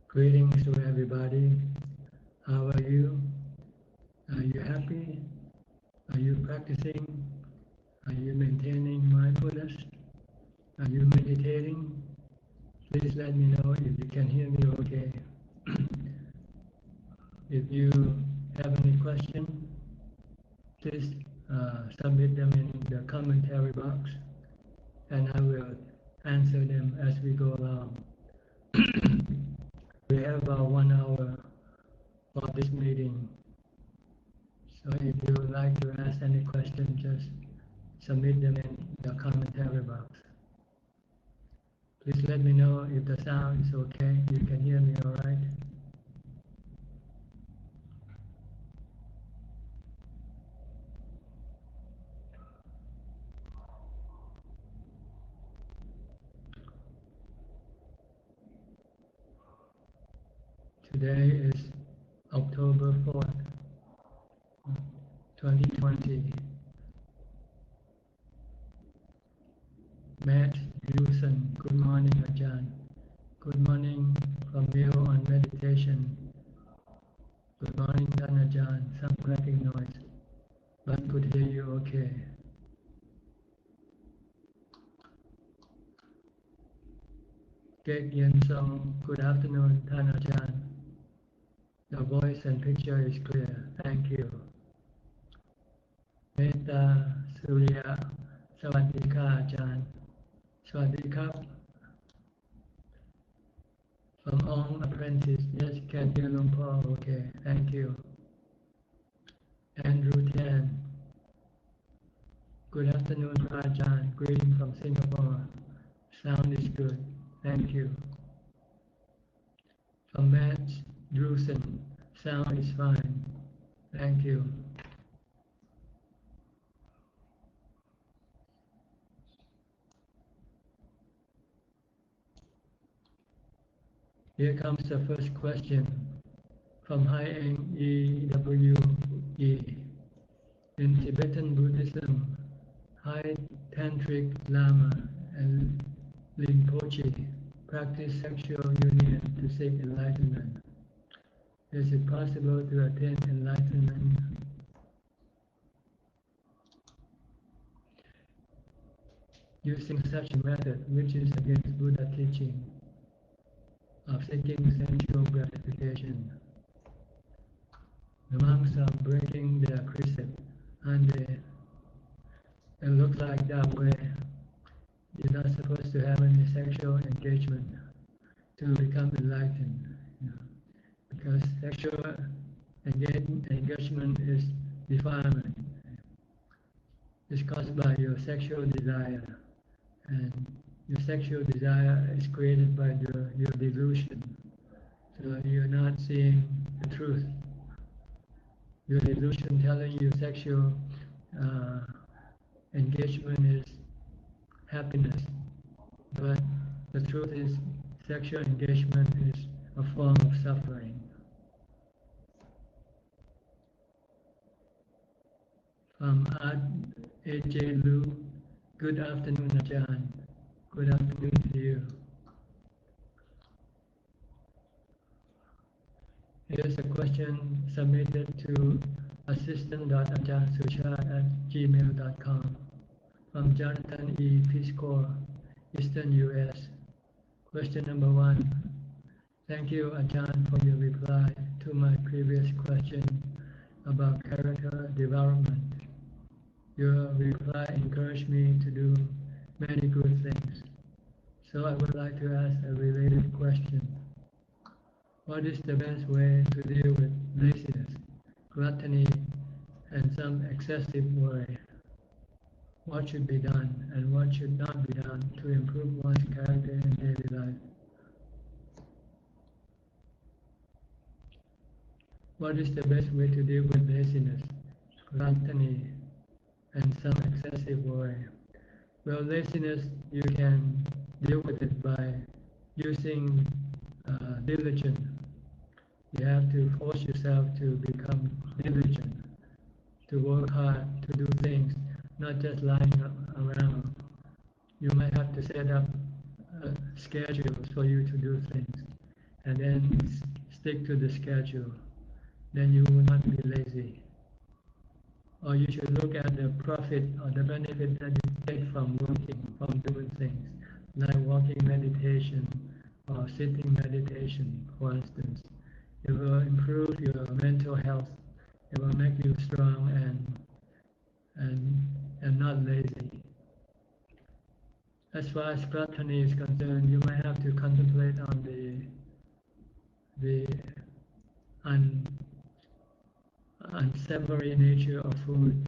Greetings to everybody. How are you? Are you happy? Are you practicing? Are you maintaining mindfulness? Are you meditating? Please let me know if you can hear me okay. If you have any question, please submit them in the commentary box and I will answer them as we go along. We have about 1 hour for this meeting. So if you would like to ask any question, just submit them in the commentary box. Please let me know if the sound is okay. You can hear me all right? Today is October 4th, 2020. Matt Wilson, good morning, Ajahn. Good morning from Mill on meditation. Good morning, Ajahn. Some cracking noise, but could hear you okay. Kek Yen Song, good afternoon, Ajahn. The voice and picture is clear. Thank you. Metta Surya, Sawadika Ajahn. Sawadika. From Ong Apprentice, yes, can hear Long Paul, okay, thank you. Andrew Tan, good afternoon, Ajahn, greeting from Singapore. Sound is good, thank you. From Matt Drewson, sound is fine, thank you. Here comes the first question from Hai Eng EWE. In Tibetan Buddhism, High Tantric Lama and Rinpoche practice sexual union to seek enlightenment. Is it possible to attain enlightenment? Using such a method, which is against Buddha teaching of seeking sensual gratification. The monks are breaking their precept, and it looks like that way. You're not supposed to have any sexual engagement to become enlightened. Because sexual engagement is defilement. It's caused by your sexual desire. And your sexual desire is created by your delusion. So you're not seeing the truth. Your delusion telling you sexual engagement is happiness. But the truth is sexual engagement is a form of suffering. From A.J. Lu, good afternoon, Ajahn. Good afternoon to you. Here's a question submitted to assistant.ajahn@gmail.com from Jonathan E. Peace Corps, Eastern U.S. Question number 1. Thank you, Ajahn, for your reply to my previous question about character development. Your reply encouraged me to do many good things. So I would like to ask a related question. What is the best way to deal with laziness, gluttony, and some excessive worry? What should be done and what should not be done to improve one's character in daily life? What is the best way to deal with laziness, gluttony, and some excessive worry? Well, laziness, you can deal with it by using diligence. You have to force yourself to become diligent, to work hard, to do things, not just lying around. You might have to set up schedules for you to do things. and then stick to the schedule, then you will not be lazy. Or you should look at the profit or the benefit that you get from working, from doing things, like walking meditation or sitting meditation, for instance. It will improve your mental health. It will make you strong and not lazy. As far as gluttony is concerned, you might have to contemplate on the un, unsavory nature of food,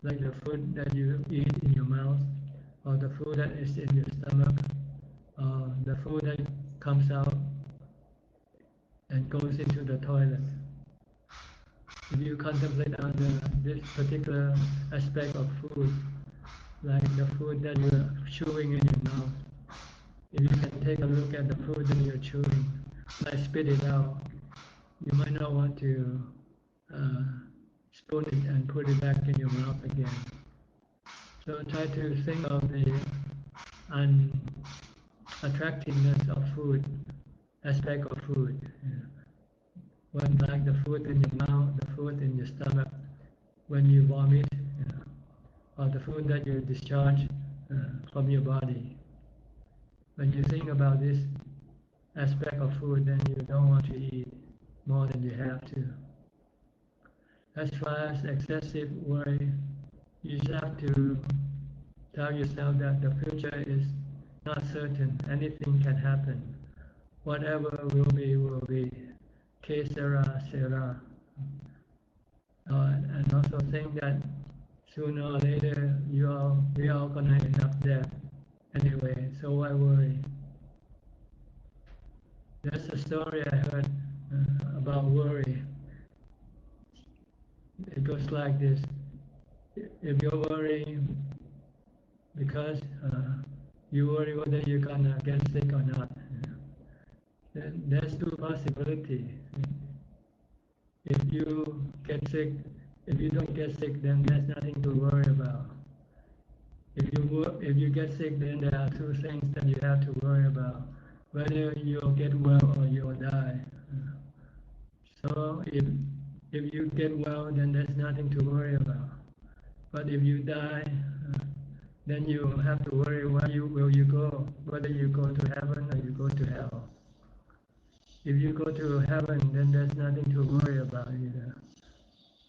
like the food that you eat in your mouth, or the food that is in your stomach, or the food that comes out and goes into the toilet. If you contemplate on this particular aspect of food, like the food that you're chewing in your mouth, if you can take a look at the food that you're chewing, like spit it out, you might not want to spoon it and put it back in your mouth again. So try to think of the unattractiveness of food, aspect of food. One like the food in your mouth, the food in your stomach, when you vomit, or the food that you discharge from your body. When you think about this aspect of food, then you don't want to eat more than you have to. As far as excessive worry, you just have to tell yourself that the future is not certain. Anything can happen. Whatever will be, will be. Que sera, sera. And also think that sooner or later we are gonna end up dead anyway. So why worry? There's a story I heard about worry. It goes like this: if you're worrying because you worry whether you're gonna get sick or not, then there's two possibilities. If you get sick, if you don't get sick, then there's nothing to worry about. If you get sick, then there are two things that you have to worry about: whether you'll get well or you'll die. So if you get well, then there's nothing to worry about. But if you die, then you have to worry will you go, whether you go to heaven or you go to hell. If you go to heaven, then there's nothing to worry about either.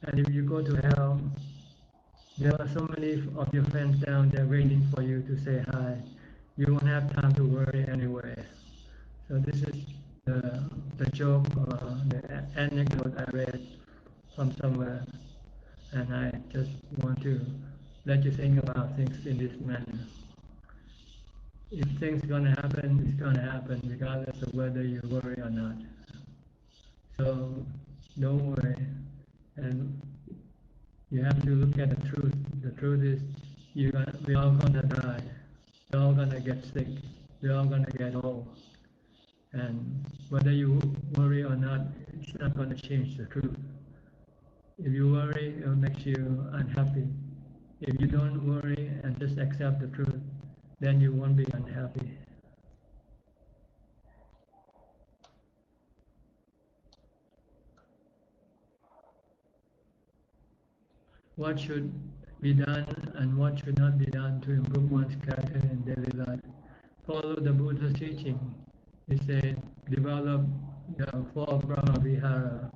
And if you go to hell, there are so many of your friends down there waiting for you to say hi. You won't have time to worry anyway. So this is the joke or the anecdote I read from somewhere, and I just want to let you think about things in this manner. If things gonna happen, it's gonna happen regardless of whether you worry or not. So don't worry, and you have to look at the truth. The truth is, we're all gonna die. We're all gonna get sick. We're all gonna get old. And whether you worry or not, it's not gonna change the truth. If you worry, it makes you unhappy. If you don't worry and just accept the truth, then you won't be unhappy. What should be done and what should not be done to improve one's character in daily life? Follow the Buddha's teaching. He said, develop the four Brahma Vihara.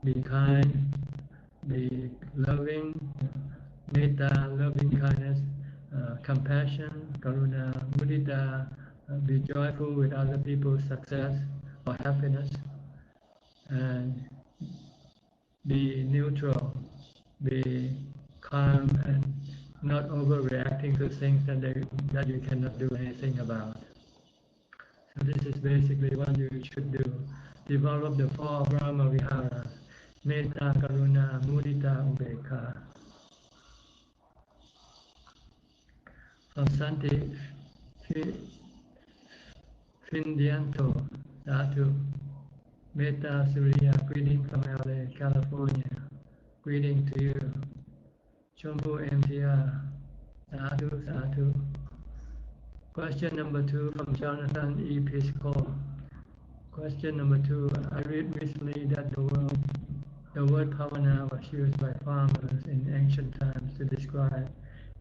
Be kind, be loving, metta, loving kindness, compassion, karuna, mudita, be joyful with other people's success or happiness, and be neutral, be calm and not overreacting to things that you cannot do anything about. So this is basically what you should do. Develop the four Brahma Viharas: Metta, Karuna, Mudita, Ubekha. From Santi Findianto, Satu. Metta Surya, greeting from LA, California. Greeting to you. Chonburi MTR, Satu, Satu. Question number 2 from Jonathan E. Pisco. Question number 2. I read recently that the word pavana was used by farmers in ancient times to describe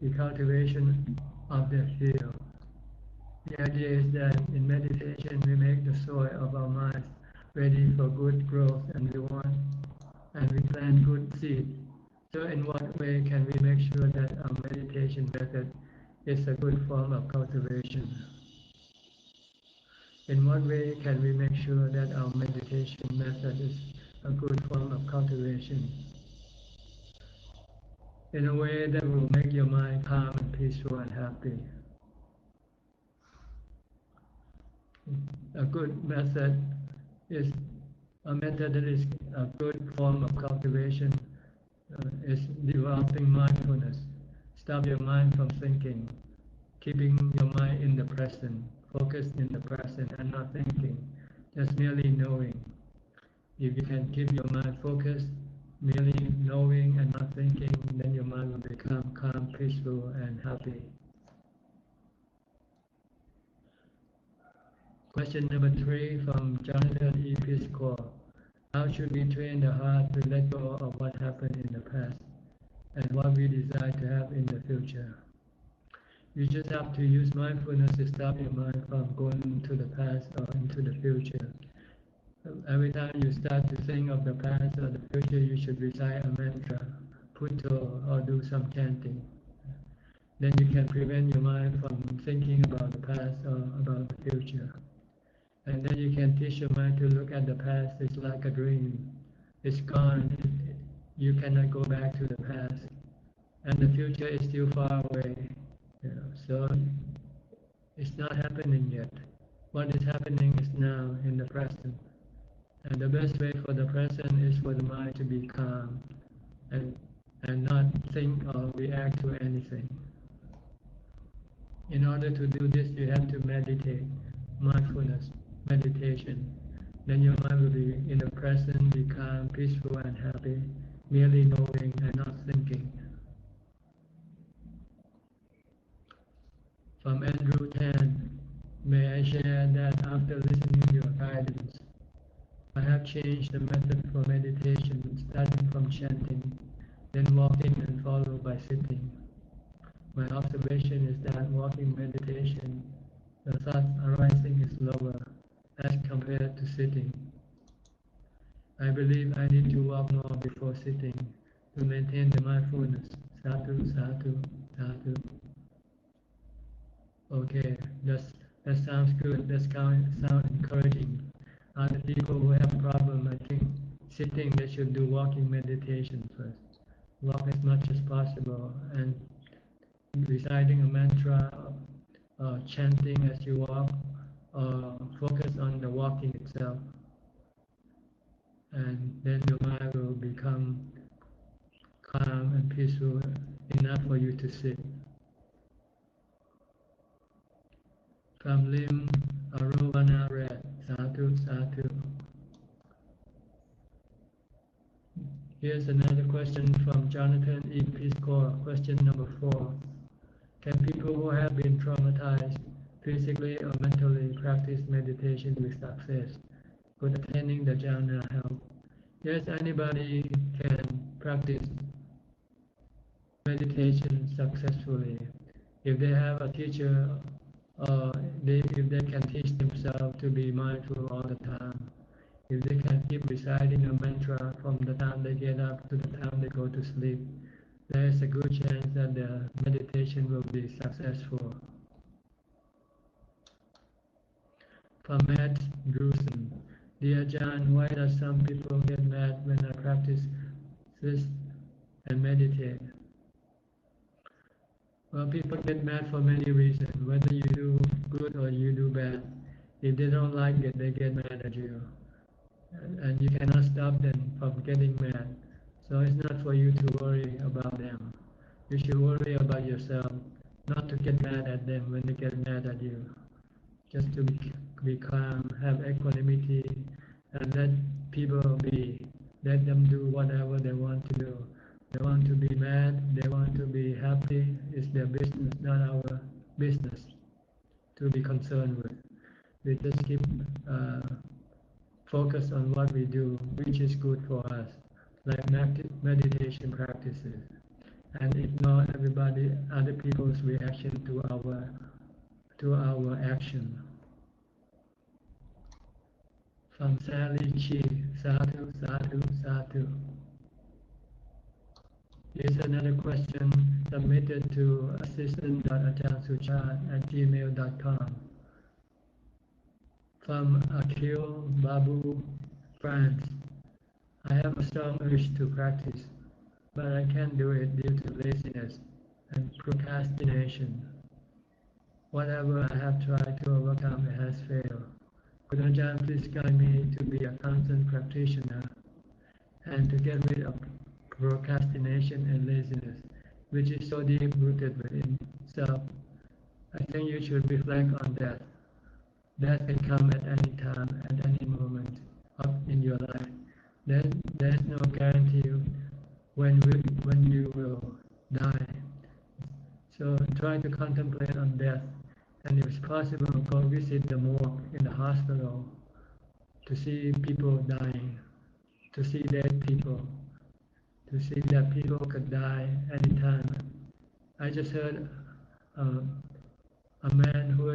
the cultivation of their field. The idea is that in meditation we make the soil of our minds ready for good growth and we plant good seeds. So in what way can we make sure that our meditation method is a good form of cultivation? In what way can we make sure that our meditation method is a good form of cultivation? In a way that will make your mind calm and peaceful and happy. A good method is a method that is a good form of cultivation is developing mindfulness. Stop your mind from thinking, keeping your mind in the present, focused in the present and not thinking, just merely knowing. If you can keep your mind focused, merely knowing and not thinking, then your mind will become calm, peaceful and happy. Question number 3 from Jonathan E. Piscor. How should we train the heart to let go of what happened in the past and what we desire to have in the future? You just have to use mindfulness to stop your mind from going to the past or into the future. Every time you start to think of the past or the future, you should recite a mantra, Putto, or do some chanting. Then you can prevent your mind from thinking about the past or about the future. And then you can teach your mind to look at the past. It's like a dream. It's gone. You cannot go back to the past. And the future is still far away. So it's not happening yet. What is happening is now in the present. And the best way for the present is for the mind to be calm and not think or react to anything. In order to do this, you have to meditate, mindfulness, meditation. Then your mind will be in the present, be calm, peaceful and happy, merely knowing and not thinking. From Andrew Tan, may I share that after listening to your guidance, I have changed the method for meditation, starting from chanting, then walking and followed by sitting. My observation is that walking meditation, the thought arising is lower as compared to sitting. I believe I need to walk more before sitting to maintain the mindfulness. Sadhu, sadhu, sadhu. Okay, that sounds good. That sounds encouraging. Other people who have problem, I think sitting, they should do walking meditation first. Walk as much as possible and reciting a mantra, chanting as you walk, focus on the walking itself. And then your mind will become calm and peaceful enough for you to sit. From Lim Arovana Red, Sadhu, Sadhu. Here's another question from Jonathan E. Piscor, question number 4. Can people who have been traumatized physically or mentally practice meditation with success? Could attaining the jhana help? Yes, anybody can practice meditation successfully if they have a teacher or if they can teach themselves to be mindful all the time. If they can keep reciting a mantra from the time they get up to the time they go to sleep, there is a good chance that the meditation will be successful. From Matt Gruson. Dear Ajahn, why does some people get mad when I practice this and meditate? Well, people get mad for many reasons, whether you do good or you do bad. If they don't like it, they get mad at you. And you cannot stop them from getting mad. So it's not for you to worry about them. You should worry about yourself, not to get mad at them when they get mad at you. Just to be calm, have equanimity, and let people be. Let them do whatever they want to do. They want to be mad, they want to be happy. It's their business, not our business to be concerned with. We just keep focus on what we do, which is good for us, like meditation practices, and ignore other people's reaction to our action. From Sally Chi, Sadhu, Sadhu, Sadhu. Here's another question submitted to assistant.ajahn@gmail.com. From Akil Babu, France. I have a strong urge to practice, but I can't do it due to laziness and procrastination. Whatever I have tried to overcome, it has failed. Could Ajahn please guide me to be a constant practitioner and to get rid of procrastination and laziness, which is so deep-rooted within self? I think you should reflect on that. That can come at any time, at any moment in your life. There's no guarantee when you will die. So try to contemplate on death, and if it's possible, go visit the morgue in the hospital to see people dying, to see dead people, to see that people could die anytime. I just heard a man who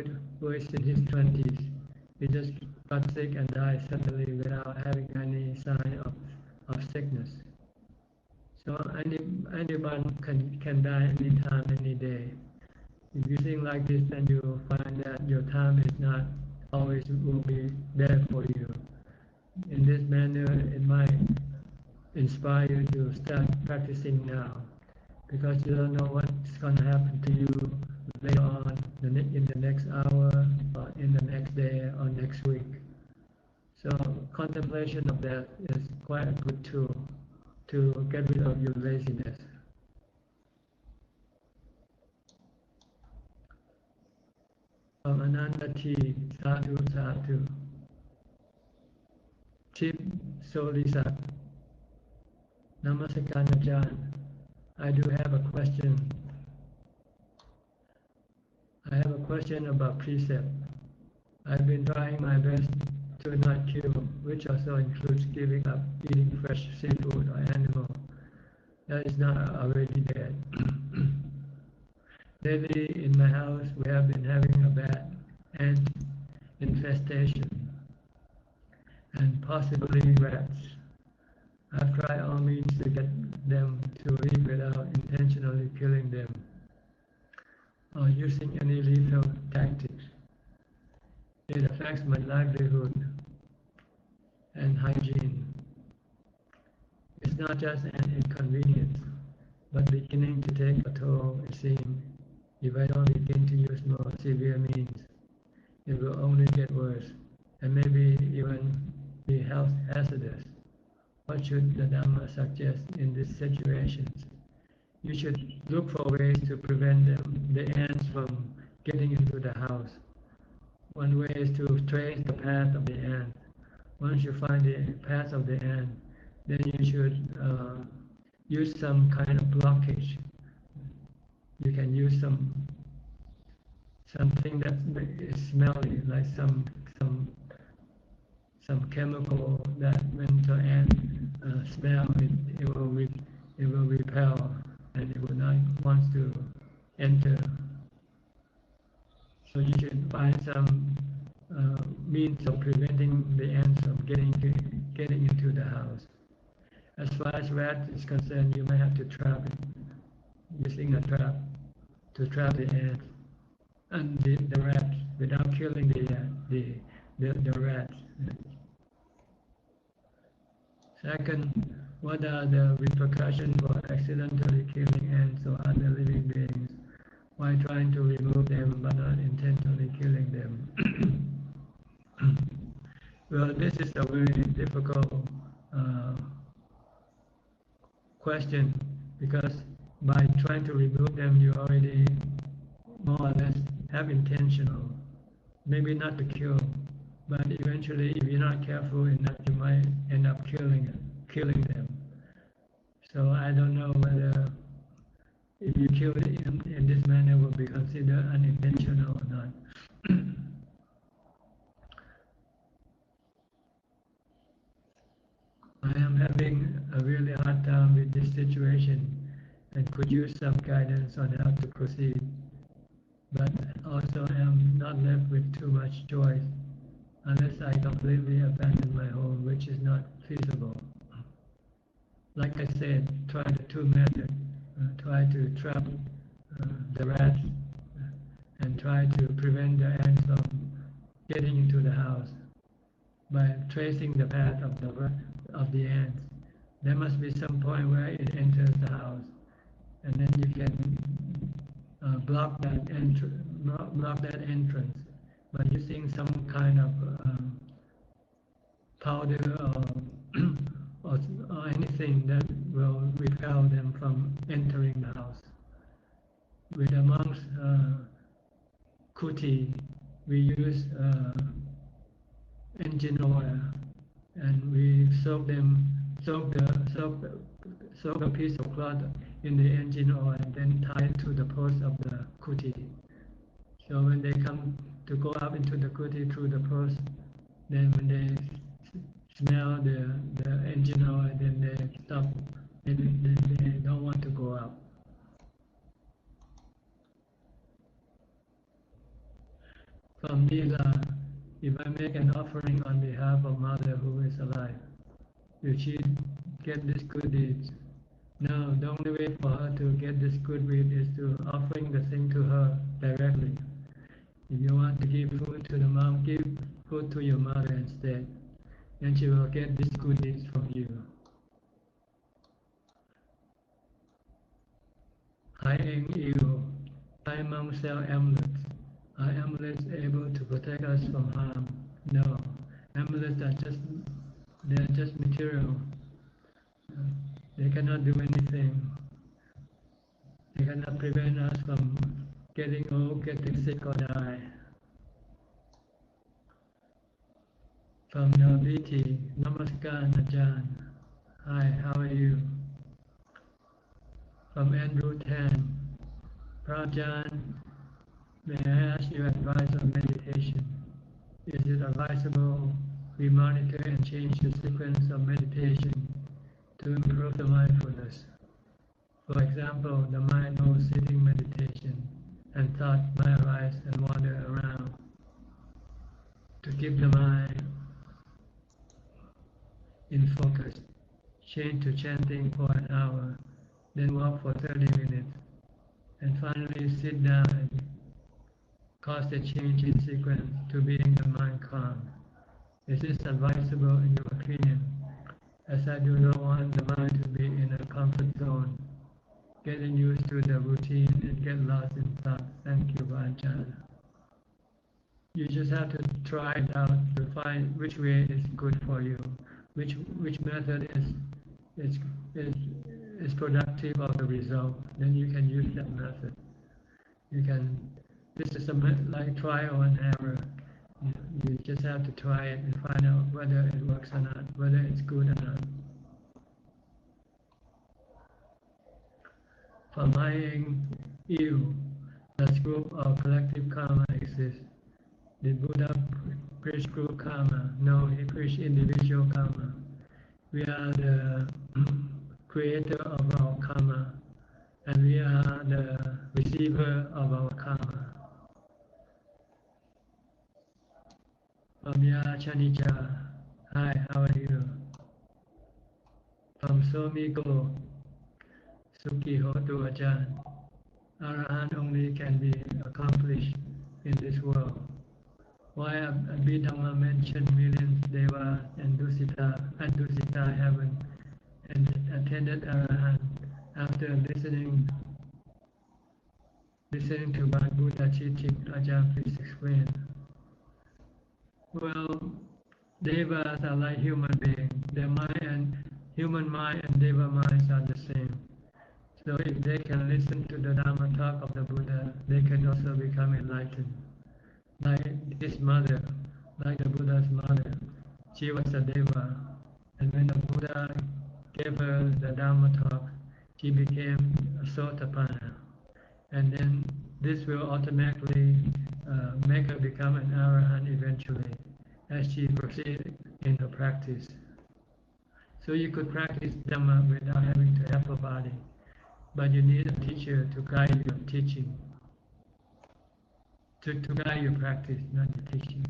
is in his 20s. He just got sick and died suddenly without having any sign of sickness. So anyone can die anytime, any day. If you think like this, then you will find that your time is not always will be there for you. In this manner, it might inspire you to start practicing now, because you don't know what's going to happen to you later on, in the next hour, or in the next day, or next week. So contemplation of that is quite a good tool to get rid of your laziness. From Ananda T, Sadhu, Sadhu. Chip Solisa, Namaskar Ajahn. I do have a question. I have a question about precept. I've been trying my best to not kill, which also includes giving up eating fresh seafood or animal that is not already dead. Lately, in my house, we have been having a bad ant infestation and possibly rats. I've tried all means to get them to leave without intentionally killing them or using any lethal tactics. It affects my livelihood and hygiene. It's not just an inconvenience, but beginning to take a toll, it seems. If I don't begin to use more severe means, it will only get worse, and maybe even be health hazardous. What should the Dhamma suggest in these situations? You should look for ways to prevent the ants from getting into the house. One way is to trace the path of the ant. Once you find the path of the ant, then you should use some kind of blockage. You can use something that is smelly, like some chemical that when the ant smell it will repel and it will not want to enter. So you should find some means of preventing the ants from getting into the house. As far as rat is concerned, you might have to trap it, using a trap to trap the ants and the rats without killing the rats. Second, what are the repercussions for accidentally killing ants or other living beings while trying to remove them but not intentionally killing them? Well, this is a very difficult question, because by trying to remove them, you already more or less have intentional, maybe not to kill, but eventually, if you're not careful enough, you might end up killing them. So I don't know whether if you kill it in this manner will be considered unintentional or not. having a really hard time with this situation and could use some guidance on how to proceed. But also am not left with too much choice unless I completely abandon my home, which is not feasible. Like I said, try the two methods. Try to trap the rats and try to prevent the ants from getting into the house by tracing the path of the ants. There must be some point where it enters the house, and then you can block that entrance by using some kind of powder or anything that will repel them from entering the house. With the monks' kuti, we use engine oil, and we soak a piece of cloth in the engine oil and then tie it to the post of the kuti. So when they come to go up into the kuti through the post, then when they smell the engine oil, then they stop. They don't want to go up. From Nila, if I make an offering on behalf of mother who is alive, will she get this good deeds? No, the only way for her to get this good deed is to offering the thing to her directly. If you want to give food to the mom, give food to your mother instead, and she will get this good deeds from you. Hai Eng Yêu, Thai monks sell amulets. Are amulets able to protect us from harm? No. Amulets are just material. They cannot do anything. They cannot prevent us from getting old, getting sick or die. From Naviti, Namaskar Ajahn. Hi, how are you? From Andrew Tan, Prajahn, may I ask your advice on meditation? Is it advisable we monitor and change the sequence of meditation to improve the mindfulness? For example, the mindful sitting meditation and thought might arise and wander around. To keep the mind in focus, change to chanting for an hour, then walk for 30 minutes, and finally sit down and cause the change in sequence to being the mind calm. Is this advisable in your opinion? As I do not want the mind to be in a comfort zone, getting used to the routine and get lost in thought. Thank you, Ajahn. You just have to try it out to find which way is good for you, which method is productive of the result. Then you can use that method. This is like trial and error. You just have to try it and find out whether it works or not, whether it's good or not. From Haying Iu, does group or collective karma exist? Did Buddha preach group karma? No, he preached individual karma. We are the creator of our karma, and we are the receiver of our karma. From Chanija, hi, how are you? From Somigo, Suki Hotu Ajahn, Arahant only can be accomplished in this world. Why Abhijato mentioned millions Deva and Dusita heaven and attended Arahant after listening to what Buddha teaching? Ajahn, please explain. Well, Devas are like human beings. Human mind and Deva minds are the same. So if they can listen to the Dhamma talk of the Buddha, they can also become enlightened. Like his mother, like the Buddha's mother, she was a Deva. And when the Buddha gave her the Dhamma talk, she became a Sotapanna. And then this will automatically make her become an Arahant eventually, as she proceeds in her practice. So you could practice Dhamma without having to have a body, but you need a teacher to guide your teaching, to guide your practice, not your teaching.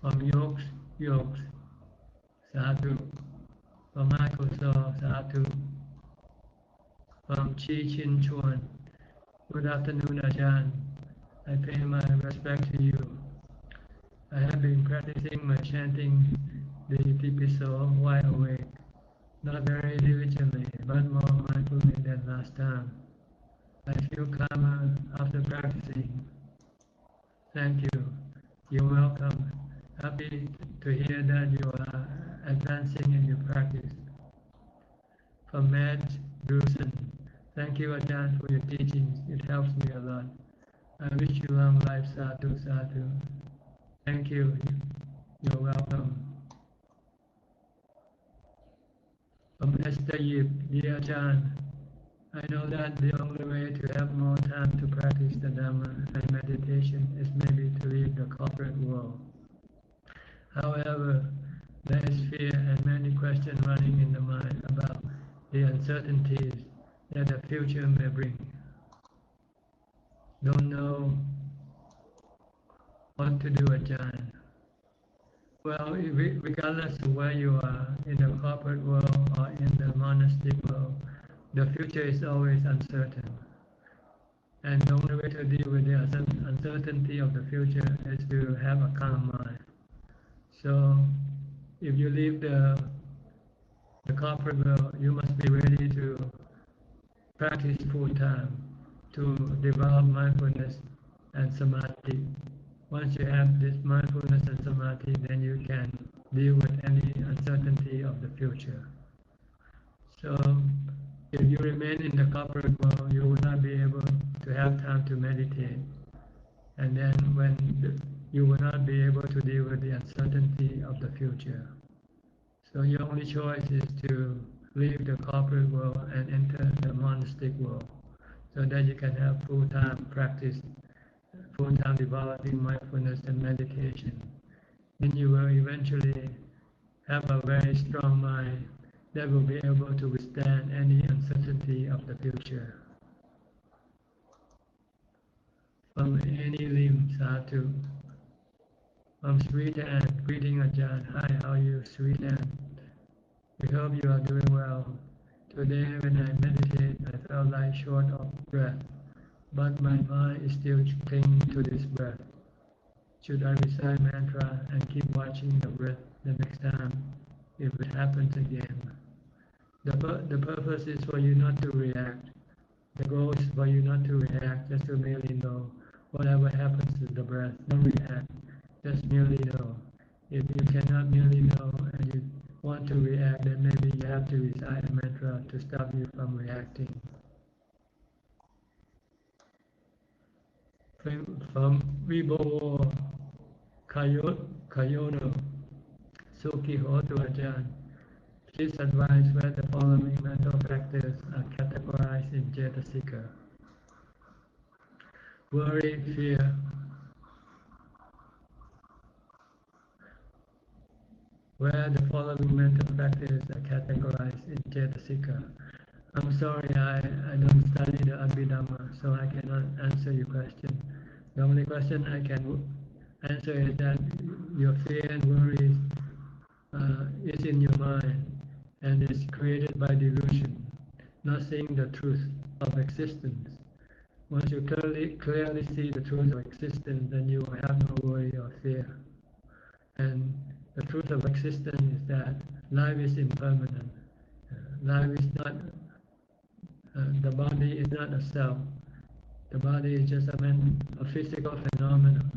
From yokes, sadhu. From Michael Saw, sadhu. From Chi Chin Chuan, good afternoon, Ajahn. I pay my respect to you. I have been practicing my chanting the Tipiso while awake, not very diligently, but more mindfully than last time. I feel calmer after practicing. Thank you. You're welcome. Happy to hear that you are advancing in your practice. From Matt Bruson, thank you, Ajahn, for your teachings. It helps me a lot. I wish you long life, sadhu, sadhu. Thank you. You're welcome. From Esther Yip, dear Ajahn, I know that the only way to have more time to practice the Dhamma and meditation is maybe to leave the corporate world. However, there is fear and many questions running in the mind about the uncertainties that the future may bring. Don't know what to do, Ajahn. Well, regardless of where you are, in the corporate world or in the monastic world, the future is always uncertain. And the only way to deal with the uncertainty of the future is to have a calm mind. So, if you leave the corporate world, you must be ready to practice full time, to develop mindfulness and samadhi. Once you have this mindfulness and samadhi, then you can deal with any uncertainty of the future. So, if you remain in the corporate world, you will not be able to have time to meditate. And then you will not be able to deal with the uncertainty of the future. So your only choice is to leave the corporate world and enter the monastic world, so that you can have full-time practice, full-time developing mindfulness and meditation. Then you will eventually have a very strong mind that will be able to withstand any uncertainty of the future. From any limb, sadhu. From Sweden, greeting Ajahn. Hi, how are you, Sweden? We hope you are doing well. Today when I meditate, I felt like short of breath, but my mind is still clinging to this breath. Should I recite mantra and keep watching the breath the next time if it happens again? The purpose is for you not to react. The goal is for you not to react, just to merely know whatever happens to the breath. Don't react, just merely know. If you cannot merely know and you want to react, then maybe you have to recite a mantra to stop you from reacting. From Vibowo Kayono, Sukiho to Ajahn, please advise where the following mental factors are categorized in Cetasika. Worry, fear. Where the following mental factors are categorized in Cetasika. I'm sorry, I don't study the Abhidhamma, so I cannot answer your question. The only question I can answer is that your fear and worries is in your mind and is created by delusion, not seeing the truth of existence. Once you clearly see the truth of existence, then you will have no worry or fear. And the truth of existence is that life is impermanent. Life is not, the body is not a self. The body is just a physical phenomenon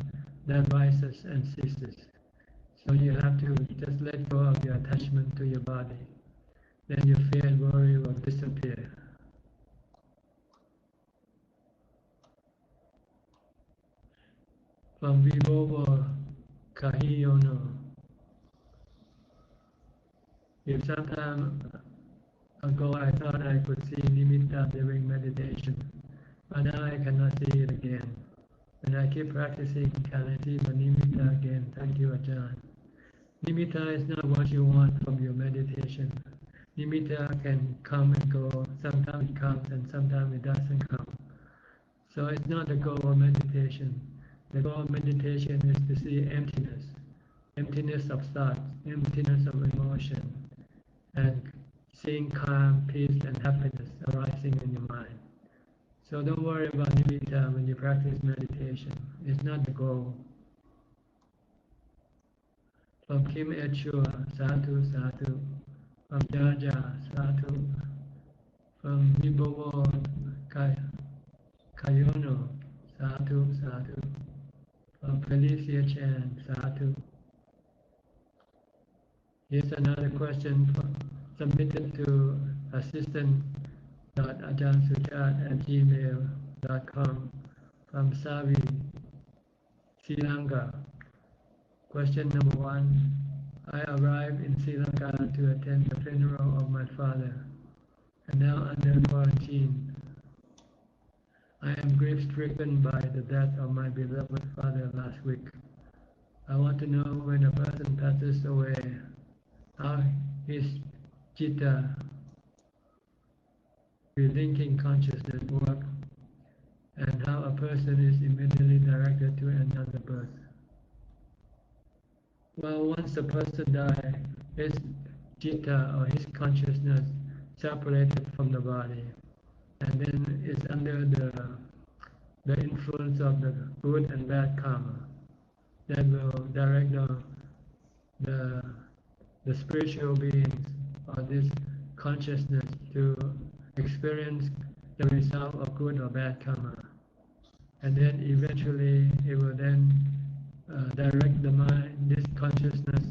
that rises and ceases. So you have to just let go of your attachment to your body. Then your fear and worry will disappear. From Vibowo Kahiyono. If some time ago I thought I could see nimitta during meditation, but now I cannot see it again. When I keep practicing, can I see the nimitta again? Thank you, Ajahn. Nimitta is not what you want from your meditation. Nimitta can come and go. Sometimes it comes and sometimes it doesn't come. So it's not the goal of meditation. The goal of meditation is to see emptiness, emptiness of thoughts, emptiness of emotion, and seeing calm, peace, and happiness arising in your mind. So don't worry about nimitta when you practice meditation. It's not the goal. From Kim Echua, Sadhu, Sadhu. From Jaja, Sadhu. From Nibowo Kayono, Sadhu, Sadhu. From Felicia Chan, Sadhu. Here's another question submitted to assistant.ajahn@gmail.com from Savi, Sri Lanka. Question number 1. I arrived in Sri Lanka to attend the funeral of my father, and now under quarantine. I am grief-stricken by the death of my beloved father last week. I want to know when a person passes away, how his citta, relinking consciousness, work, and how a person is immediately directed to another birth. Well, once a person dies, his citta or his consciousness separated from the body, and then is under the influence of the good and bad karma that will direct the spiritual beings or this consciousness to experience the result of good or bad karma. And then eventually it will then direct the mind, this consciousness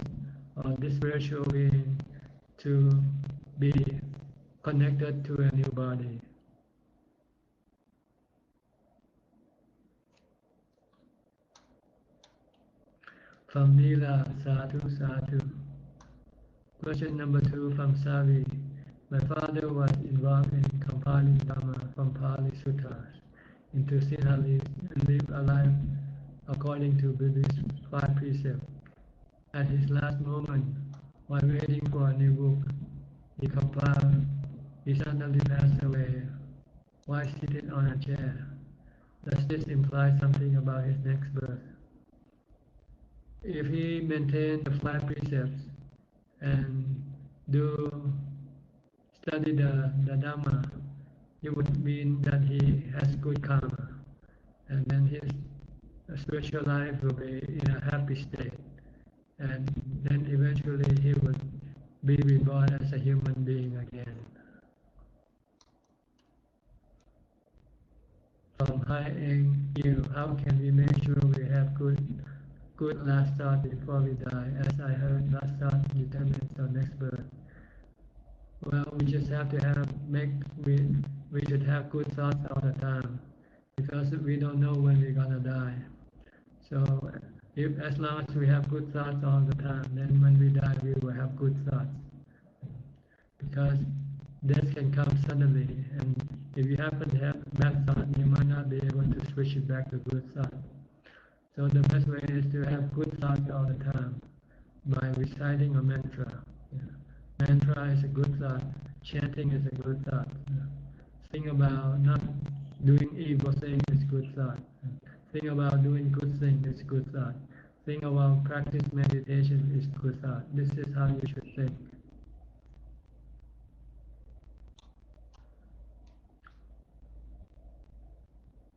or this spiritual being to be connected to a new body. From Nila, Sadhu, Sadhu. Question number 2 from Savi. My father was involved in compiling Dhamma from Pali Sutras into Sinhalese and lived a life according to Buddhist 5 precepts. At his last moment, while waiting for a new book, he suddenly passed away while sitting on a chair. Does this imply something about his next birth? If he maintained the 5 precepts and study the Dhamma, it would mean that he has good karma, and then his spiritual life will be in a happy state, and then eventually he would be reborn as a human being again. From Hai Eng Yu, how can we make sure we have good last thought before we die? As I heard, last thought determines our next birth. Well, we just have to we should have good thoughts all the time, because we don't know when we're gonna die. So as long as we have good thoughts all the time, then when we die we will have good thoughts. Because death can come suddenly, and if you happen to have bad thought, you might not be able to switch it back to good thought. So the best way is to have good thoughts all the time by reciting a mantra. Mantra is a good thought. Chanting is a good thought. Think about not doing evil things is good thought. Think about doing good things is good thought. Think about practice meditation is good thought. This is how you should think.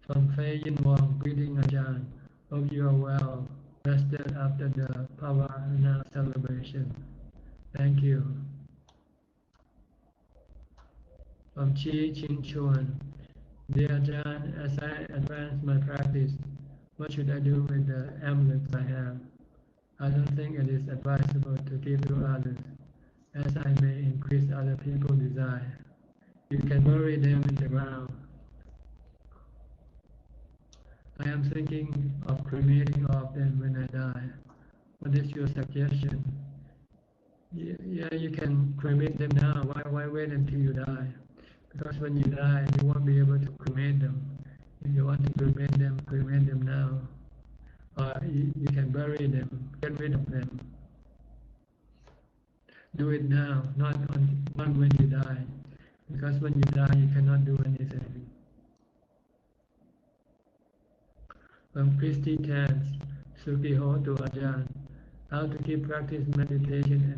From Fei Yin Wong, greeting Ajahn. Hope you are well, rested after the Pavana celebration. Thank you. From Chi Chin Chuan, dear Ajahn, as I advance my practice, what should I do with the amulets I have? I don't think it is advisable to give to others, as I may increase other people's desire. You can bury them in the ground. I am thinking of cremating all of them when I die. What is your suggestion? Yeah, you can cremate them now. Why wait until you die? Because when you die, you won't be able to cremate them. If you want to prevent them now. Or you can bury them, get rid of them. Do it now, not when you die. Because when you die, you cannot do anything. From Christy Tans, Sukiho to Ajahn, how to keep practice meditation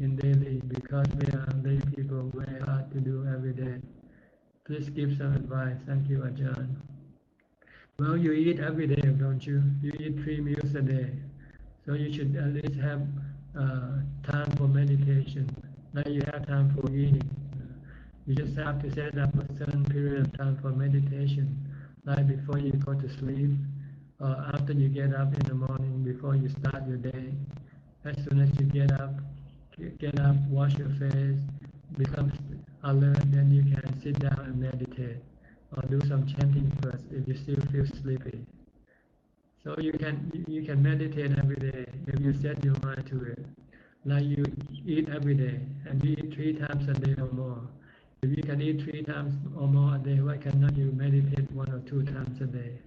in daily, because we are lay people, very hard to do every day. Please give some advice. Thank you, Ajahn. Well, you eat every day, don't you? You eat 3 meals a day. So you should at least have time for meditation, like you have time for eating. You just have to set up a certain period of time for meditation, like before you go to sleep, or after you get up in the morning before you start your day. As soon as you get up, wash your face, become alert, then you can sit down and meditate, or do some chanting first if you still feel sleepy. So you can meditate every day if you set your mind to it. Like you eat every day, and you eat 3 times a day or more. If you can eat 3 times or more a day, why cannot you meditate 1 or 2 times a day?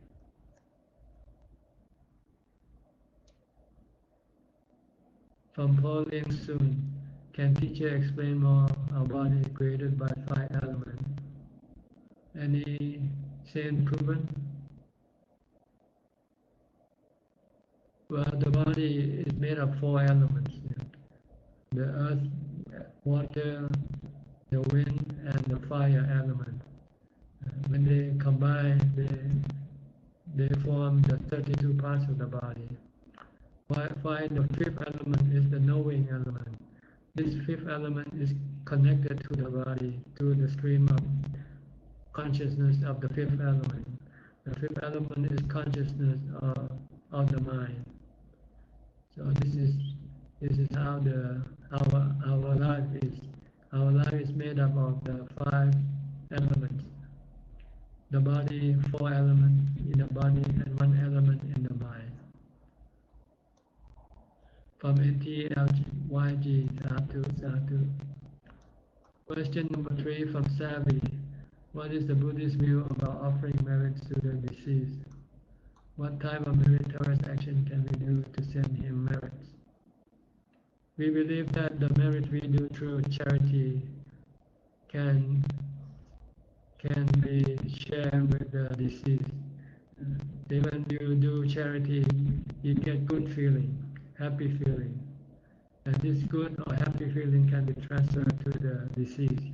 From Pauline Soon, can teacher explain more our body created by 5 elements? Any saint proven? Well, the body is made of 4 elements. The earth, water, the wind, and the fire element. When they combine, they form the 32 parts of the body. While the 5th element is the knowing element. This 5th element is connected to the body through the stream of consciousness of the 5th element. The 5th element is consciousness of the mind. So this is how our life is. Our life is made up of the 5 elements. The body, 4 elements in the body, and 1 element in the mind. From NTLYG, Sadhu. Question number 3 from Savvy. What is the Buddhist view about offering merits to the deceased? What type of meritorious action can we do to send him merits? We believe that the merit we do through charity can be shared with the deceased. When you do charity, you get good feeling, happy feeling. And this good or happy feeling can be transferred to the deceased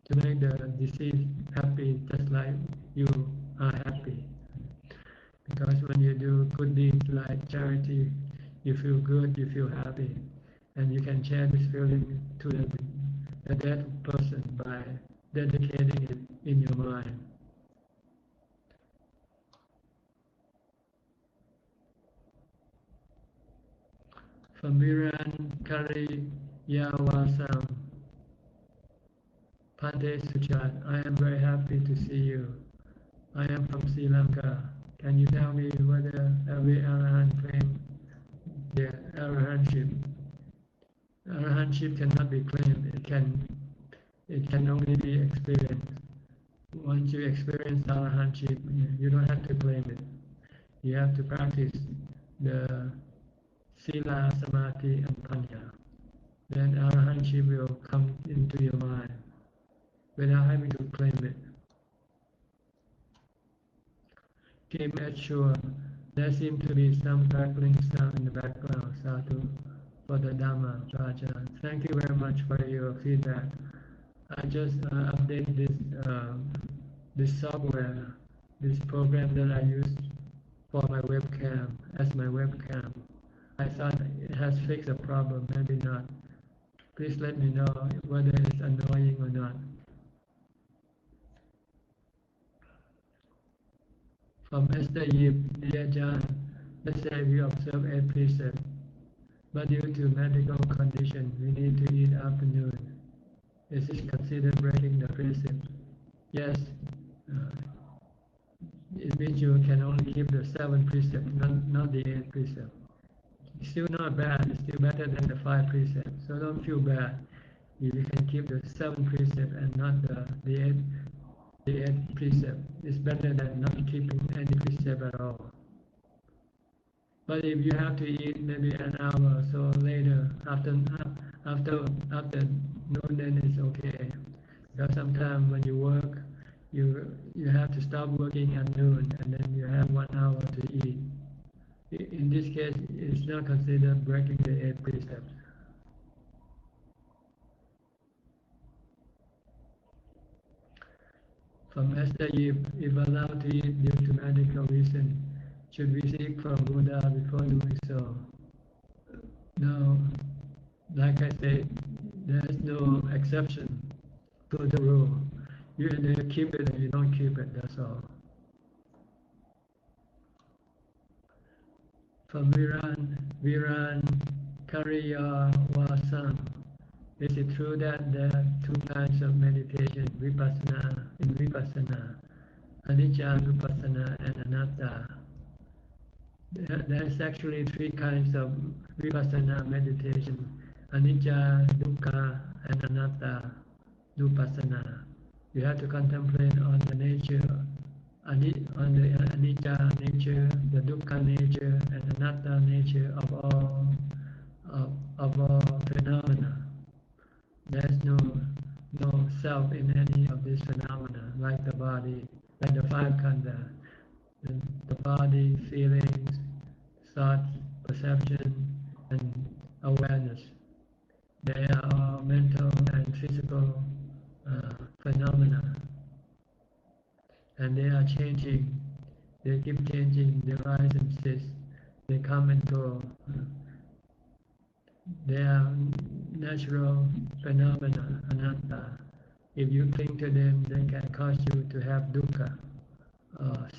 to make the deceased happy just like you are happy. Because when you do good deeds like charity, you feel good, you feel happy. And you can share this feeling to the dead person by dedicating it in your mind. From Viran Kari Yawasam, Pante Suchart, I am very happy to see you. I am from Sri Lanka. Can you tell me whether every Arahant claims their Arahantship? Arahantship cannot be claimed, it can only be experienced. Once you experience Arahantship, you don't have to claim it. You have to practice the Sila, Samadhi, and Panya. Then Arahantship will come into your mind without having to claim it. Keep it sure. There seems to be some crackling sound in the background. Sadhu for the Dhamma, Ajahn. Thank you very much for your feedback. I just updated this software, this program that I use for my webcam, as my webcam. I thought it has fixed a problem, maybe not. Please let me know whether it's annoying or not. From Esther Yip, dear John, let's say we observe 8 precepts, but due to medical condition, we need to eat afternoon. Is this considered breaking the precept? Yes. It means you can only keep the 7 precepts, not the 8 precepts. It's still not bad. It's still better than the 5 precepts. So don't feel bad if you can keep the 7 precepts and not the 8 the 8th precept. It's better than not keeping any precept at all. But if you have to eat maybe an hour or so later, after noon, then it's okay. Because sometimes when you work, you have to stop working at noon, and then you have 1 hour to eat. In this case, it's not considered breaking the 8th precept. From Master Yip, if allowed to eat due to medical reason, should we seek from Buddha before doing so? No, like I said, there is no exception to the rule. You either keep it or you don't keep it, that's all. From Viran Kariyawasam, is it true that there are 2 kinds of meditation, vipassana, anicca nupassana, and anatta? There's actually 3 kinds of vipassana meditation, anicca, dukkha, and anatta nupassana. You have to contemplate on the nature, on the anicca nature, the dukkha nature, and anatta nature of all phenomena. There's no self in any of these phenomena, like the body, like the 5 khandha, the body, feelings, thoughts, perception, and awareness. They are all mental and physical phenomena, and they are changing. They keep changing. They rise and cease. They come and go. They are natural phenomena, anatta. If you cling to them, they can cause you to have dukkha,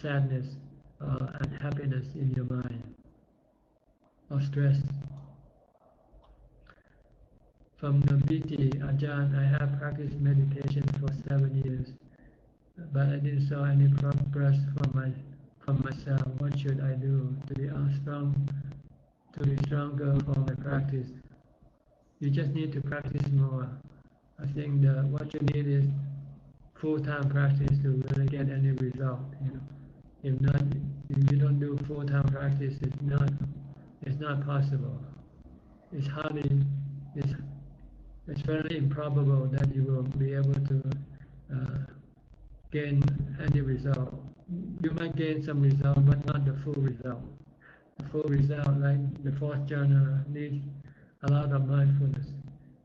sadness, unhappiness in your mind, or stress. From the BT Ajahn, I have practiced meditation for 7 years, but I didn't saw any progress from myself. What should I do to be stronger for my practice? You just need to practice more. I think what you need is full-time practice to really get any result. If not, if you don't do full-time practice, it's not possible. It's it's very improbable that you will be able to gain any result. You might gain some result, but not the full result. The full result, like the 4th jhana, needs a lot of mindfulness,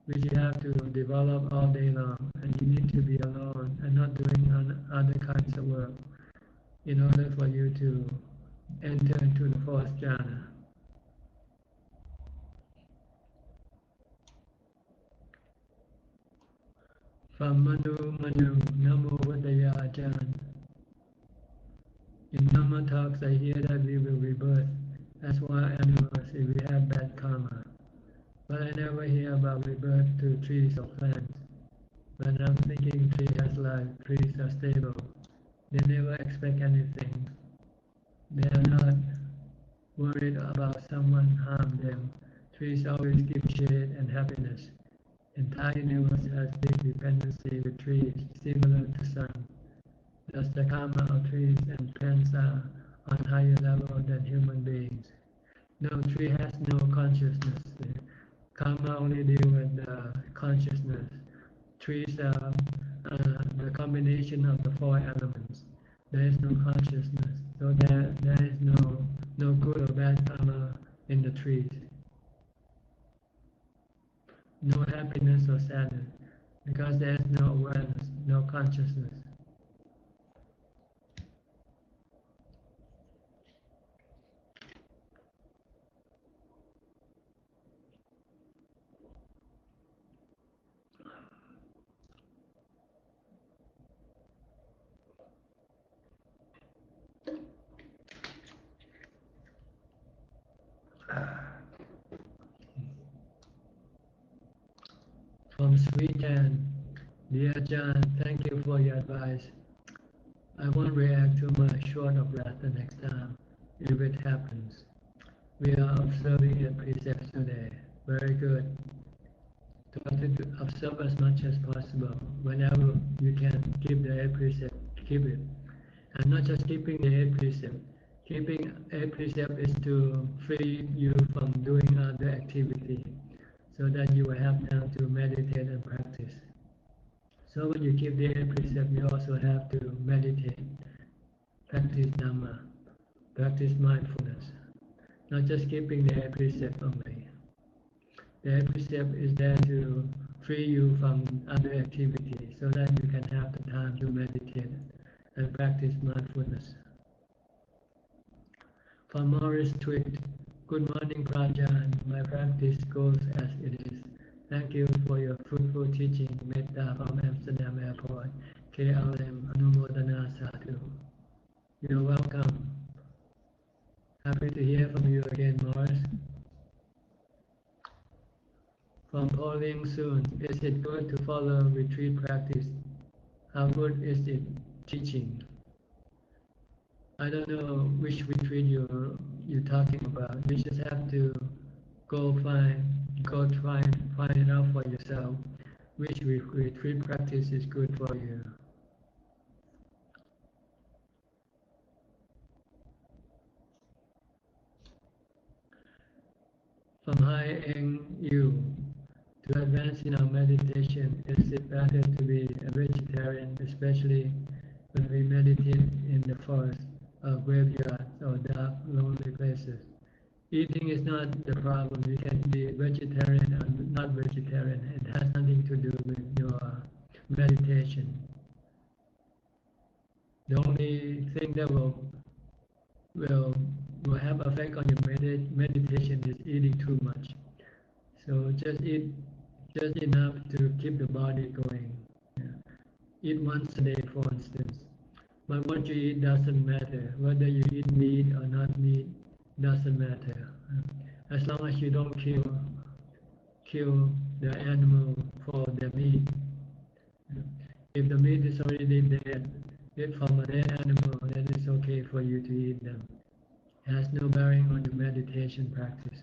which you have to develop all day long, and you need to be alone and not doing other kinds of work in order for you to enter into the 4th jhana. From Manu, Namo Buddhaya Ajahn. In Dhamma talks, I hear that we will rebirth as wild animals if we have bad karma. But I never hear about rebirth to trees or plants. When I'm thinking tree has life, trees are stable. They never expect anything. They are not worried about someone harm them. Trees always give shade and happiness. Entire universe has deep dependency with trees, similar to sun. Thus the karma of trees and plants are on higher level than human beings. No, tree has no consciousness. Karma only deal with consciousness. Trees are the combination of the 4 elements. There is no consciousness, so there is no good or bad karma in the trees. No happiness or sadness, because there is no awareness, no consciousness. From Sweden, dear John, thank you for your advice. I won't react too much short of that the next time, if it happens. We are observing the precepts today. Very good. Try to observe as much as possible. Whenever you can keep the precept, keep it. And not just keeping the 8 precepts. Keeping 8 precepts is to free you from doing other activity, so that you will have time to meditate and practice. So when you keep the 8 precepts, you also have to meditate, practice Dhamma, practice mindfulness. Not just keeping the 8 precepts only. The 8 precepts is there to free you from other activities, so that you can have the time to meditate and practice mindfulness. From Morris Tweet, good morning Prajan, my practice goes as it is. Thank you for your fruitful teaching, Metta from Amsterdam Airport, KLM Anumodana Sadhu. You're welcome. Happy to hear from you again, Morris. From Pauline soon, is it good to follow retreat practice? How good is it teaching? I don't know which retreat you're talking about. You just have to go try and find it out for yourself. Which retreat practice is good for you? From Hai Eng Yu, to advance in our meditation, is it better to be a vegetarian, especially when we meditate in the forest, or graveyards, or dark, lonely places? Eating is not the problem. You can be vegetarian or not vegetarian. It has nothing to do with your meditation. The only thing that will have effect on your meditation is eating too much. So just eat just enough to keep the body going. Yeah. Eat once a day, for instance. But what you eat doesn't matter. Whether you eat meat or not meat doesn't matter. As long as you don't kill the animal for the meat. If the meat is already dead, if from a dead animal, then it's okay for you to eat them. It has no bearing on your meditation practice.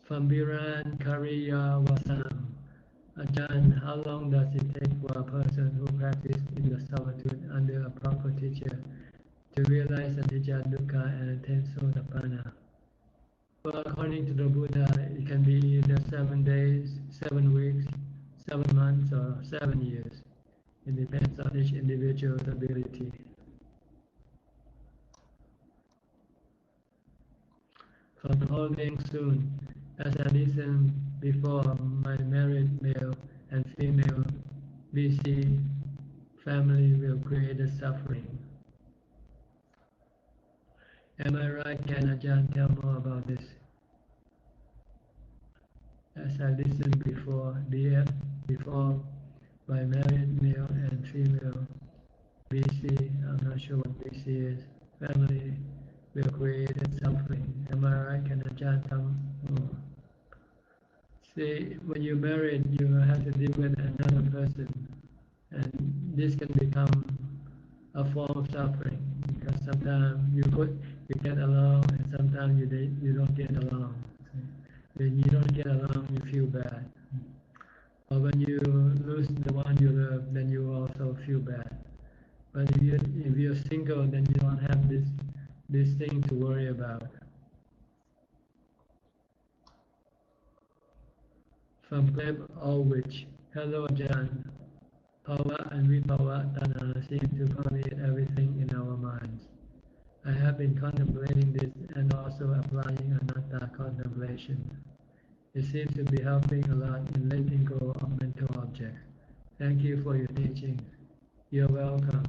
From Biran Kariya Wasam, Ajahn, how long does it take for a person who practices in the solitude under a proper teacher to realize Anicca, Dukkha and attain Sotapanna? Well, according to the Buddha, it can be either 7 days, 7 weeks, 7 months, or 7 years. It depends on each individual's ability. From holding soon, as I listened before, my married male and female BC family will create a suffering. Am I right? Can Ajahn tell more about this? As I listened before, before my married male and female BC, I'm not sure what BC is, family will create a suffering. Am I right? Can Ajahn tell more? See, when you're married, you have to deal with another person, and this can become a form of suffering, because sometimes you get along, and sometimes you don't get along. When you don't get along, you feel bad. Or when you lose the one you love, then you also feel bad. But if you're single, then you don't have this thing to worry about. From Gleb Ulrich, hello Ajahn. Bhava and Vibhava Tanha seem to permeate everything in our minds. I have been contemplating this and also applying anatta contemplation. It seems to be helping a lot in letting go of mental objects. Thank you for your teaching. You're welcome.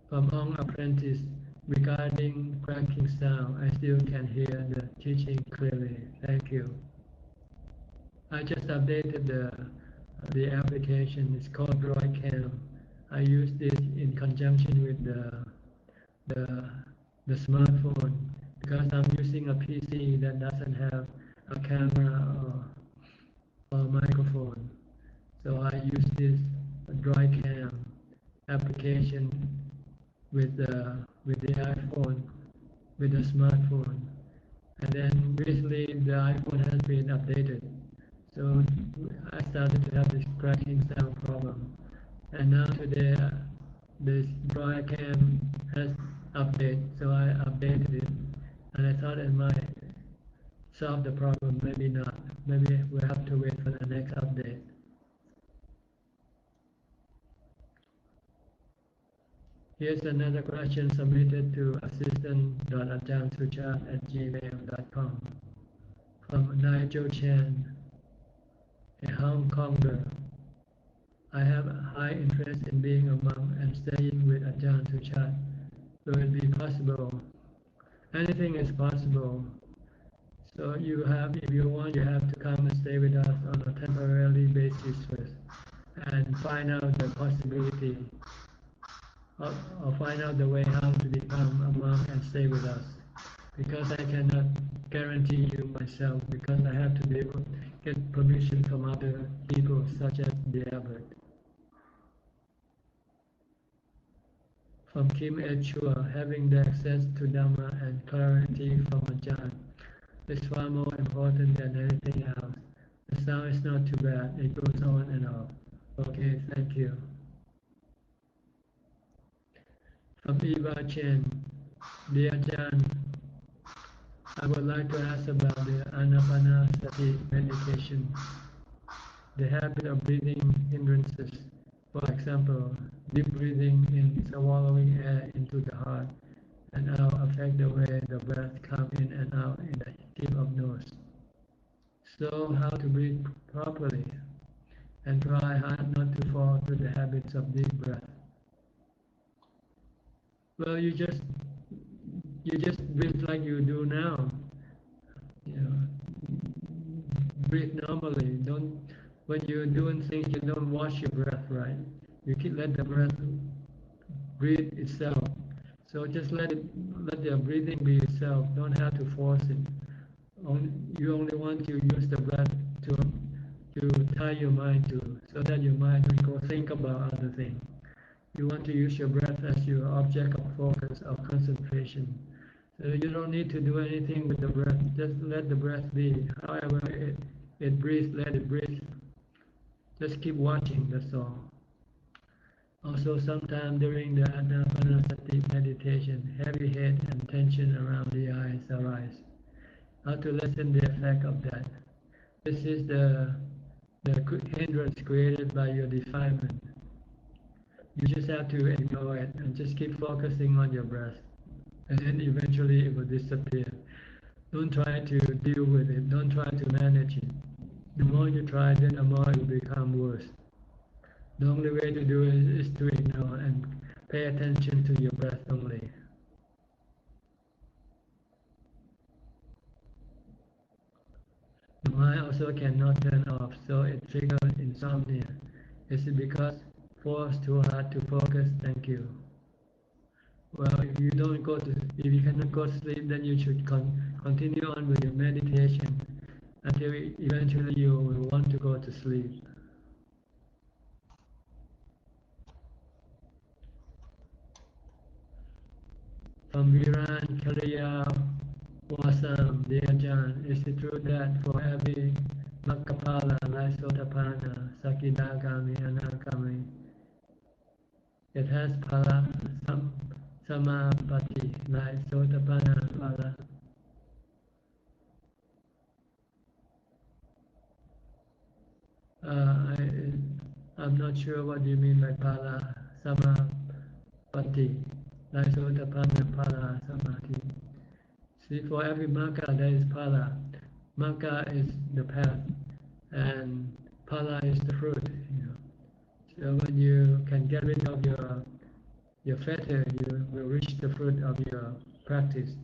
From Hong Apprentice, regarding cracking sound, I still can hear the teaching clearly. Thank you. I just updated the application. It's called Droidcam. I use this in conjunction with the smartphone, because I'm using a PC that doesn't have a camera or microphone. So I use this Droidcam application with the iPhone, with the smartphone, And then recently the iPhone has been updated. So I started to have this cracking sound problem. And now today this broadcam has updated, so I updated it. And I thought it might solve the problem, maybe not. Maybe we'll have to wait for the next update. Here's another question submitted to assistant.ajahn@gmail.com from Nigel Chen, a Hong Konger. I have a high interest in being a monk and staying with Ajahn Suchart. Will it be possible? Anything is possible. So if you want, you have to come and stay with us on a temporary basis first, and find out the possibility, or find out the way how to become a monk and stay with us. Because I cannot guarantee you myself, because I have to be able to get permission from other people, such as the abbot. From Kim Chua, having the access to Dhamma and clarity from Ajahn is far more important than anything else. The sound is not too bad, it goes on and on. Okay, thank you. From Eva Chen, dear Ajahn, I would like to ask about the Anapanasati meditation. The habit of breathing hindrances, for example, deep breathing in, swallowing air into the heart and out, affect the way the breath comes in and out in the tip of nose. So how to breathe properly, and try hard not to fall to the habits of deep breath. Well, you just breathe like you do now. You know, breathe normally. Don't when you're doing things, you don't watch your breath, right? You let the breath breathe itself. So just let the breathing be itself. Don't have to force it. You only want to use the breath to tie your mind to, so that your mind don't go think about other things. You want to use your breath as your object of focus, of concentration. So you don't need to do anything with the breath. Just let the breath be. However it breathes, let it breathe. Just keep watching, that's all. Also, sometime during the Anapanasati meditation, heavy head and tension around the eyes arise. How to lessen the effect of that? This is the hindrance created by your defilement. You just have to ignore it and just keep focusing on your breath, and then eventually it will disappear. Don't try to deal with it. Don't try to manage it. The more you try, then the more it will become worse. The only way to do it is to ignore and pay attention to your breath only. The mind also cannot turn off, so it triggers insomnia. Is it because forced too hard to focus? Thank you. Well, if you cannot go to sleep, then you should continue on with your meditation until eventually you will want to go to sleep. From Viran Kariya Wasam, dear Ajahn, is it true that for every Makkapala, like Sotapana, Sakidagami, Anagami, it has Pala Samapati, like Sotapana Pala? I'm not sure what you mean by Pala Samapati, like Sotapana Pala Samati. See, for every Magga there is Pala. Magga is the path, and Pala is the fruit. So when you can get rid of your fetter, you will reach the fruit of your practice.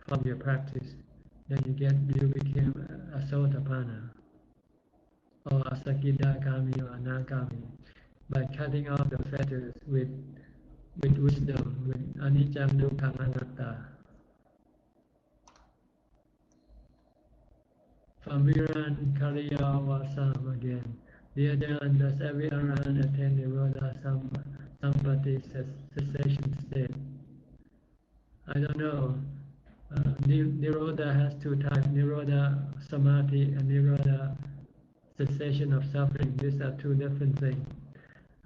From your practice, then you became a Sotapanna or a Sakidagami or Anagami by cutting off the fetters with wisdom, with Anicca Dukkha Anatta. From Viran Kariya Wasam again. Dear Ajahn, does every Arahant attain the Nirodha Sampati cessation state? I don't know. Nirodha has two types: Nirodha Samadhi and Nirodha cessation of suffering. These are two different things.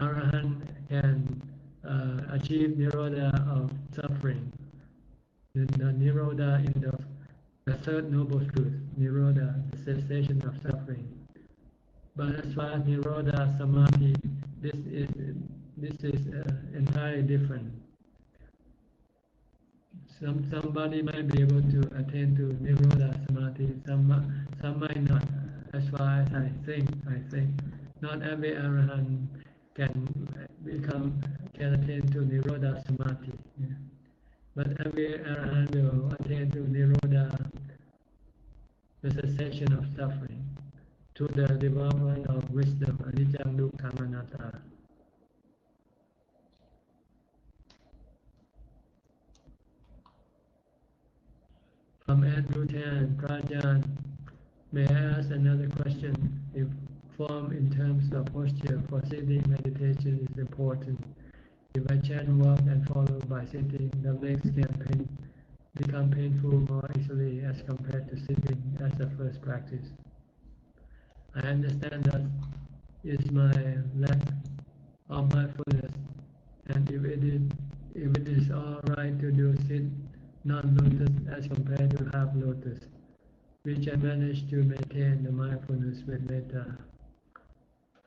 Arahant can achieve Nirodha of suffering. The Nirodha in the third noble truth, Nirodha, the cessation of suffering. But as far as Nirodha Samadhi, this is entirely different. Somebody might be able to attain to Nirodha Samadhi, some might not. As far as I think, not every Arahant can attain to Nirodha Samadhi. Yeah. But every Arahant will attain to Nirodha, the cessation of suffering, to the development of wisdom, Anicca Dukkha Anatta. From Andrew Tan, Prajan, may I ask another question? If form in terms of posture for sitting meditation is important, if I chant walk and follow by sitting, the legs can become painful more easily as compared to sitting as a first practice. I understand that is my lack of mindfulness, and if it is all right to do sit non-lotus as compared to half lotus, which I managed to maintain the mindfulness with metta.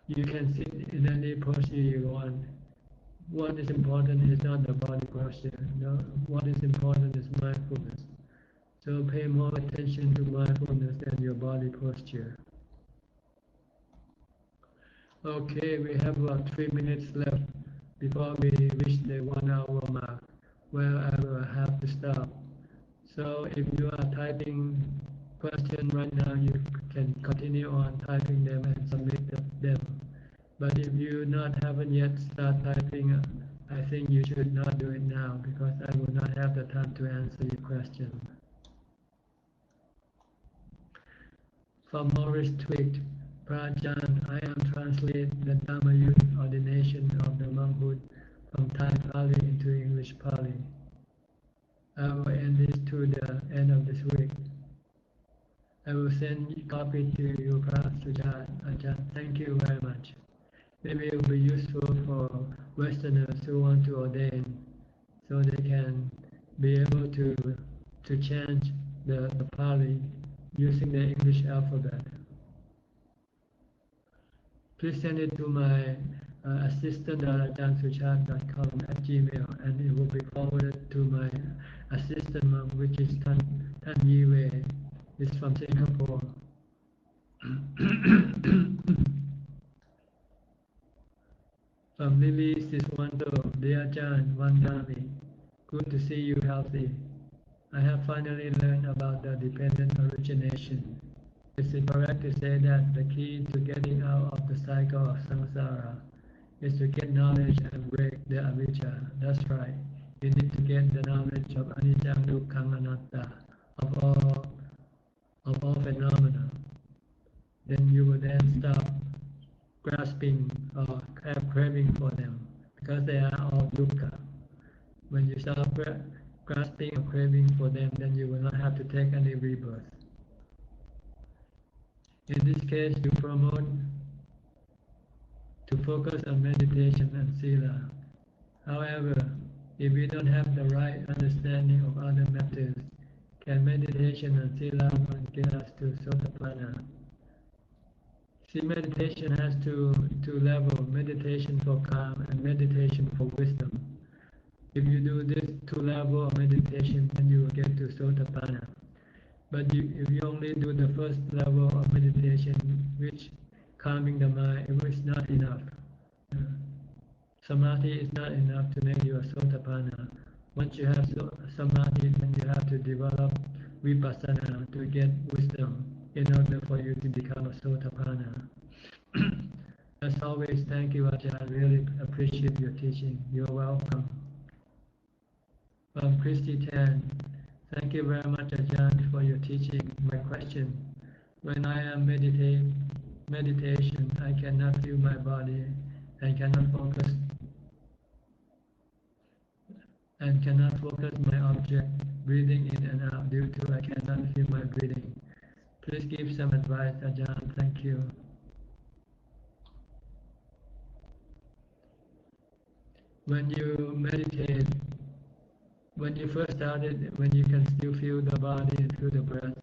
You can sit in any posture you want. What is important is not the body posture. No, what is important is mindfulness. So pay more attention to mindfulness than your body posture. Okay, we have about 3 minutes left before we reach the 1 hour mark, where I will have to stop. So if you are typing questions right now, you can continue on typing them and submit them. But if you haven't yet started typing, I think you should not do it now, because I will not have the time to answer your question. From Morris Twig, Prajan, I am translating the Dhamma youth ordination of the monkhood from Thai Pali into English Pali. I will end this to the end of this week. I will send a copy to you, Suchart, Ajahn. Thank you very much. Maybe it will be useful for Westerners who want to ordain, so they can be able to change the Pali using the English alphabet. Please send it to my assistant@ajahn.suchart.com at gmail, and it will be forwarded to my assistant mom, which is Tan Yi Wei. It's from Singapore. From Lily Siswanto, dear Ajahn Vandami, good to see you healthy. I have finally learned about the dependent origination. Is it correct to say that the key to getting out of the cycle of samsara is to get knowledge and break the avijja? That's right. You need to get the knowledge of anicca dukkha anatta, of all phenomena. Then you will then stop grasping or have craving for them, because they are all dukkha. When you stop grasping or craving for them, then you will not have to take any rebirth. In this case, you promote to focus on meditation and sila. However, if we don't have the right understanding of other methods, can meditation and sila get us to sotapanna? See, meditation has two levels: meditation for calm and meditation for wisdom. If you do this 2 levels of meditation, then you will get to sotapanna. But if you only do the first level of meditation, which calming the mind, it is not enough. Samadhi is not enough to make you a sotapanna. Once you have samadhi, then you have to develop vipassana to get wisdom in order for you to become a sotapanna. As always, thank you, Ajahn. I really appreciate your teaching. You're welcome. From Christy Tan, thank you very much, Ajahn, for your teaching. My question: when I am meditation, I cannot feel my body and cannot focus. and cannot focus my object, breathing in and out due to I cannot feel my breathing. Please give some advice, Ajahn. Thank you. When you meditate, when you first started, when you can still feel the body and feel the breath,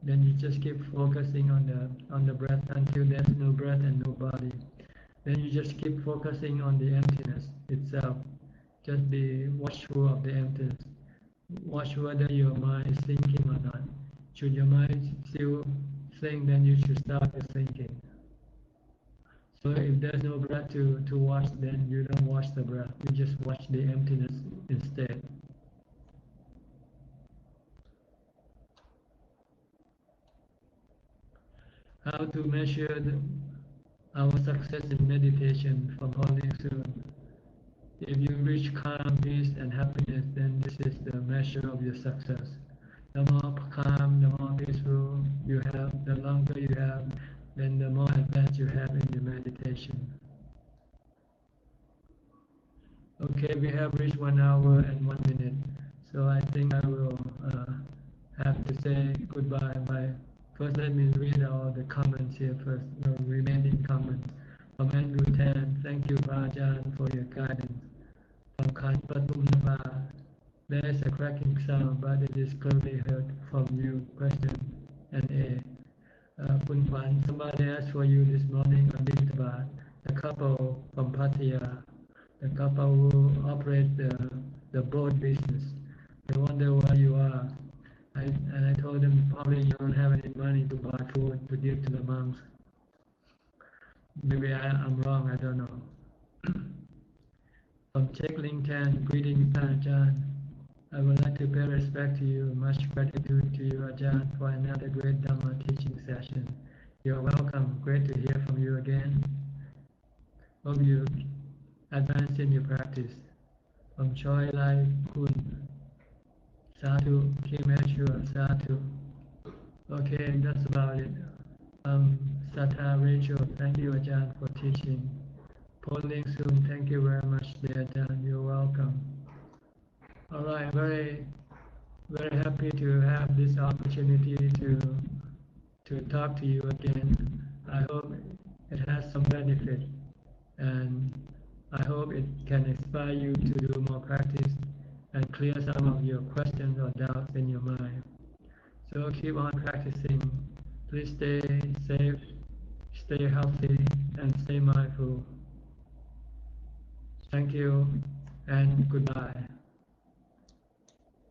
then you just keep focusing on the breath until there's no breath and no body. Then you just keep focusing on the emptiness itself. Just be watchful of the emptiness. Watch whether your mind is thinking or not. Should your mind still think, then you should start the thinking. So if there's no breath to watch, then you don't watch the breath. You just watch the emptiness instead. How to measure our success in meditation from holding soon. If you reach calm, peace, and happiness, then this is the measure of your success. The more calm, the more peaceful you have, the longer you have, then the more advanced you have in your meditation. Okay, we have reached 1 hour and 1 minute, so I think I will have to say goodbye. First, let me read all the comments here first, the remaining comments. From Andrew Tan, thank you, Ajahn, for your guidance. From Khan Patumnava, there is a cracking sound, but it is clearly heard from you. Question and A. Kun Kwan, somebody asked for you this morning on Bintaba, the couple from Pattaya, the couple who operate the boat business. They wonder where you are. And I told them probably you don't have any money to buy food to give to the monks. Maybe I'm wrong, I don't know. From Cheklington, greetings, Ajahn. I would like to pay respect to you, much gratitude to you, Ajahn, for another great Dhamma teaching session. You're welcome. Great to hear from you again. Hope you advance in your practice. From Choi Lai Kun, Sadhu, Kimeshwar, Sadhu. Okay, that's about it. Sata Rachel, thank you, Ajahn, for teaching. Polling soon, thank you very much, dear Ajahn. You're welcome. All right, very happy to have this opportunity to talk to you again. I hope it has some benefit, and I hope it can inspire you to do more practice and clear some of your questions or doubts in your mind. So keep on practicing. Please stay safe, stay healthy, and stay mindful. Thank you, and goodbye.